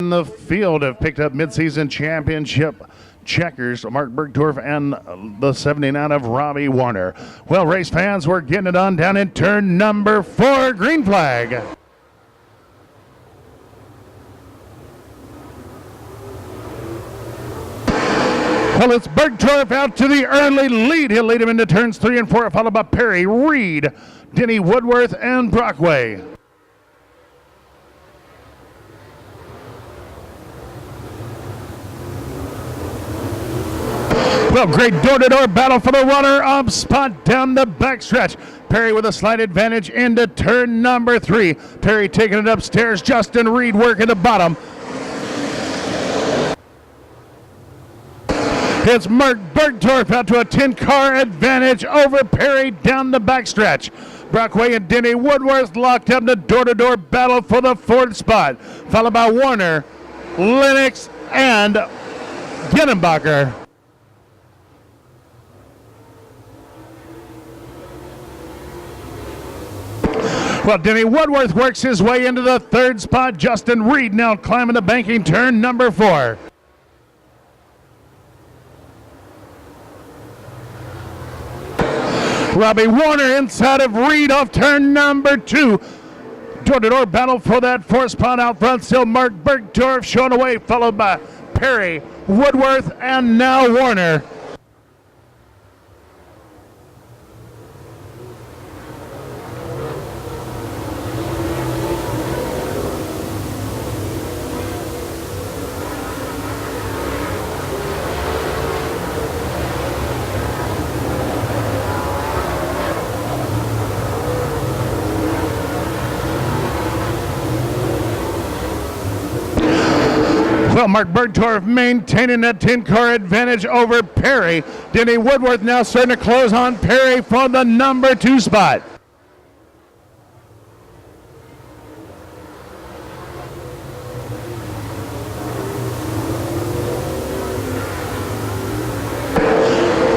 in the field have picked up midseason championship checkers, Mark Bergdorf and the 79 of Robbie Warner. Well, race fans, we're getting it on down in turn number 4, green flag. Well, it's Bergdorf out to the early lead. He'll lead him into turns 3 and 4, followed by Perry, Reed, Denny Woodworth, and Brockway. Well, great door-to-door battle for the runner-up spot down the backstretch. Perry with a slight advantage into turn number 3. Perry taking it upstairs. Justin Reed working the bottom. It's Mark Bergdorf out to a 10-car advantage over Perry down the backstretch. Brockway and Denny Woodworth locked up in the door-to-door battle for the 4th spot, followed by Warner, Lennox, and Ginenbacher. Well, Denny Woodworth works his way into the 3rd spot. Justin Reed now climbing the banking turn number 4. Robbie Warner inside of Reed off turn number 2. Door-to-door battle for that 4th spot out front. Still Mark Bergdorf showing away, followed by Perry, Woodworth, and now Warner. Well, Mark Bergdorf maintaining that 10-car advantage over Perry. Denny Woodworth now starting to close on Perry for the number 2 spot.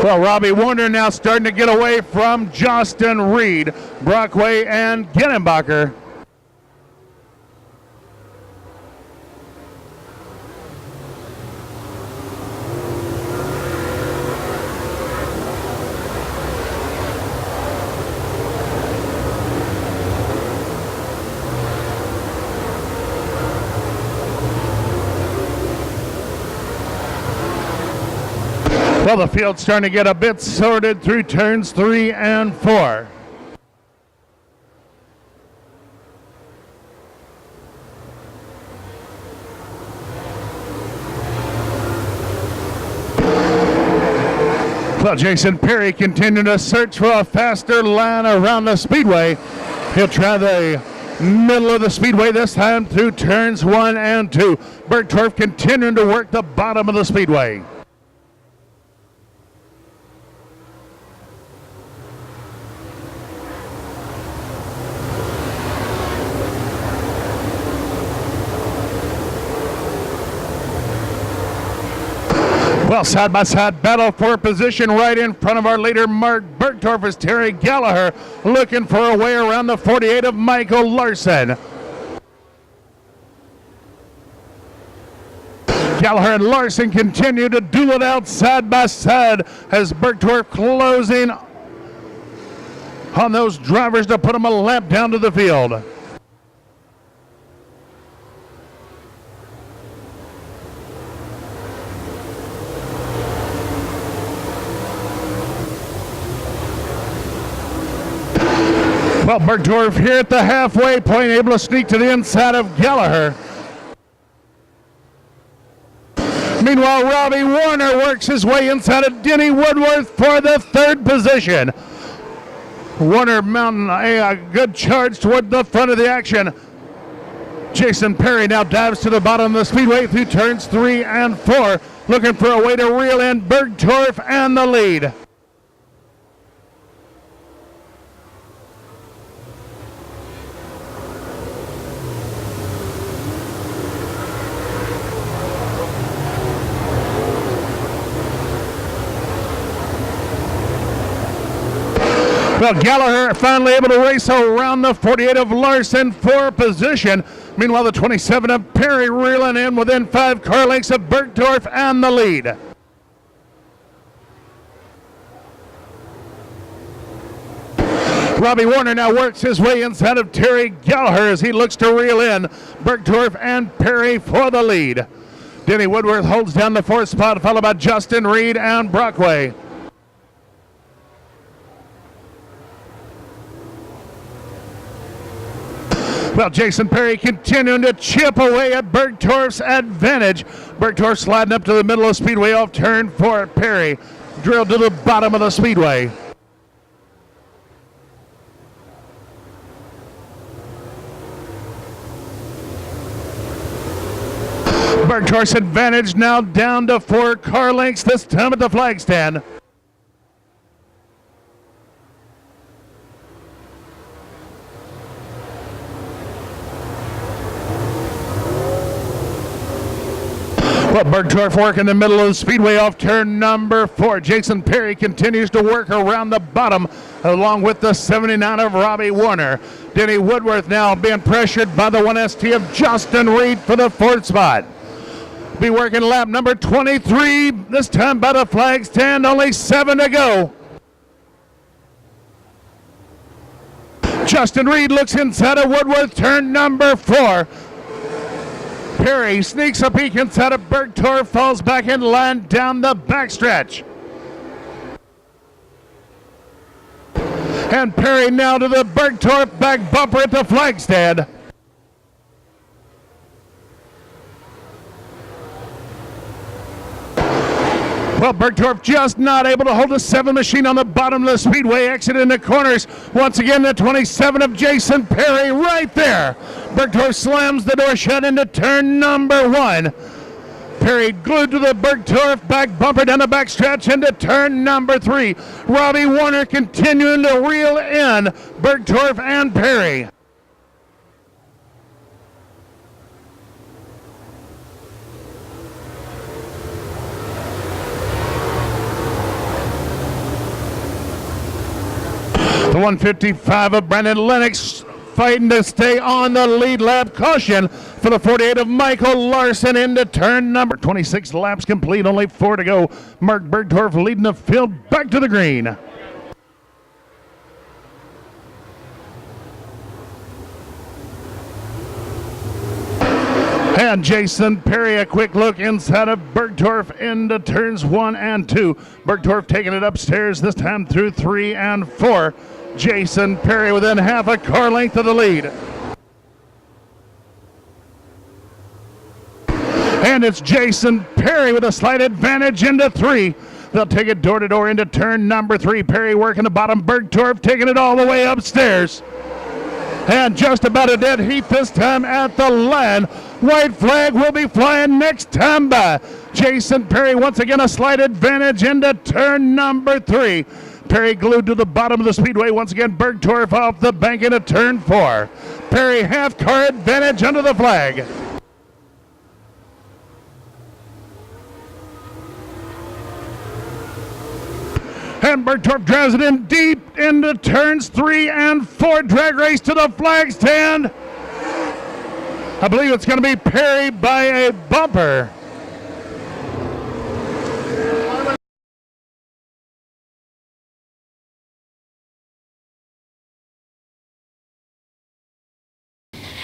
Well, Robbie Warner now starting to get away from Justin Reed, Brockway, and Ginenbacher. Well, the field's starting to get a bit sorted through turns 3 and 4. Well, Jason Perry continuing to search for a faster line around the speedway. He'll try the middle of the speedway this time through turns 1 and 2. Bergdorf continuing to work the bottom of the speedway. Well, side-by-side battle for position right in front of our leader, Mark Bergdorf, is Terry Gallagher looking for a way around the 48 of Michael Larson. Gallagher and Larson continue to duel it out side by side as Bergdorf closing on those drivers to put them a lap down to the field. Well, Bergdorf here at the halfway point, able to sneak to the inside of Gallagher. Meanwhile, Robbie Warner works his way inside of Denny Woodworth for the 3rd position. Warner mounting a good charge toward the front of the action. Jason Perry now dives to the bottom of the speedway through turns 3 and 4, looking for a way to reel in Bergdorf and the lead. Well, Gallagher finally able to race around the 48 of Larson for position. Meanwhile, the 27 of Perry reeling in within 5 car lengths of Bergdorf and the lead. Robbie Warner now works his way inside of Terry Gallagher as he looks to reel in Bergdorf and Perry for the lead. Denny Woodworth holds down the 4th spot, followed by Justin Reed and Brockway. Well, Jason Perry continuing to chip away at Bergdorf's advantage. Bergdorf sliding up to the middle of Speedway off turn 4. Perry drilled to the bottom of the Speedway. Bergdorf's advantage now down to 4 car lengths, this time at the flag stand. Well, Bergdorf working the middle of the Speedway off turn number 4. Jason Perry continues to work around the bottom along with the 79 of Robbie Warner. Denny Woodworth now being pressured by the 1ST of Justin Reed for the 4th spot. Be working lap number 23, this time by the flag stand, only 7 to go. Justin Reed looks inside of Woodworth, turn number 4. Perry sneaks a peek inside of Bergdorf, falls back in line down the backstretch. And Perry now to the Bergdorf back bumper at the flag stand. Well, Bergdorf just not able to hold the 7 machine on the bottom of the Speedway exit in the corners. Once again, the 27 of Jason Perry right there. Bergdorf slams the door shut into turn number 1. Perry glued to the Bergdorf back bumper down the backstretch into turn number 3. Robbie Warner continuing to reel in Bergdorf and Perry. The 155 of Brandon Lennox fighting to stay on the lead lap. Caution for the 48 of Michael Larson into turn number 26. Laps complete, only 4 to go. Mark Bergdorf leading the field back to the green. And Jason Perry, a quick look inside of Bergdorf into turns 1 and 2. Bergdorf taking it upstairs, this time through 3 and 4. Jason Perry within half a car length of the lead. And it's Jason Perry with a slight advantage into 3. They'll take it door to door into turn number 3. Perry working the bottom, Bergdorf taking it all the way upstairs. And just about a dead heat this time at the line. White flag will be flying next time by. Jason Perry once again a slight advantage into turn number 3. Perry glued to the bottom of the Speedway. Once again, Bergdorf off the bank into turn 4. Perry half car advantage under the flag. And Bergdorf drives it in deep into turns 3 and 4. Drag race to the flag stand. I believe it's going to be Perry by a bumper.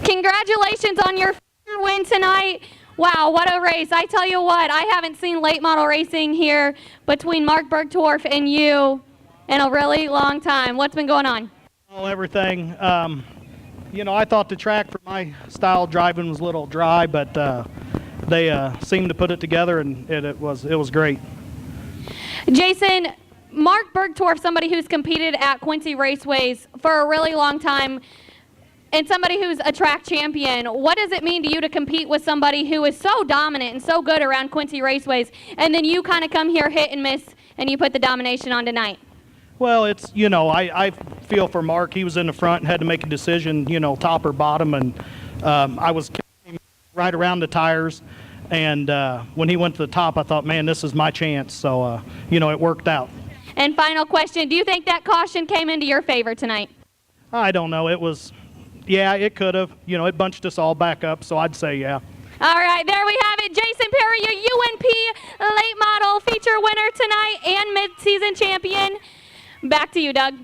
Congratulations on your win tonight. Wow, what a race. I tell you what, I haven't seen late model racing here between Mark Bergdorf and you in a really long time. What's been going on? Oh, everything. You know, I thought the track for my style driving was a little dry, but they seemed to put it together, and it was great. Jason, Mark Bergdorf, somebody who's competed at Quincy Raceways for a really long time, and somebody who's a track champion, what does it mean to you to compete with somebody who is so dominant and so good around Quincy Raceways, and then you kind of come here hit and miss, and you put the domination on tonight? Well, it's, you know, I feel for Mark. He was in the front and had to make a decision, you know, top or bottom, and I was right around the tires, and when he went to the top, I thought, man, this is my chance, so, you know, it worked out. And final question, do you think that caution came into your favor tonight? I don't know. It was Yeah, it could have. You know, it bunched us all back up, so I'd say yeah. All right, there we have it. Jason Perry, your UNP late model feature winner tonight and mid-season champion. Back to you, Doug.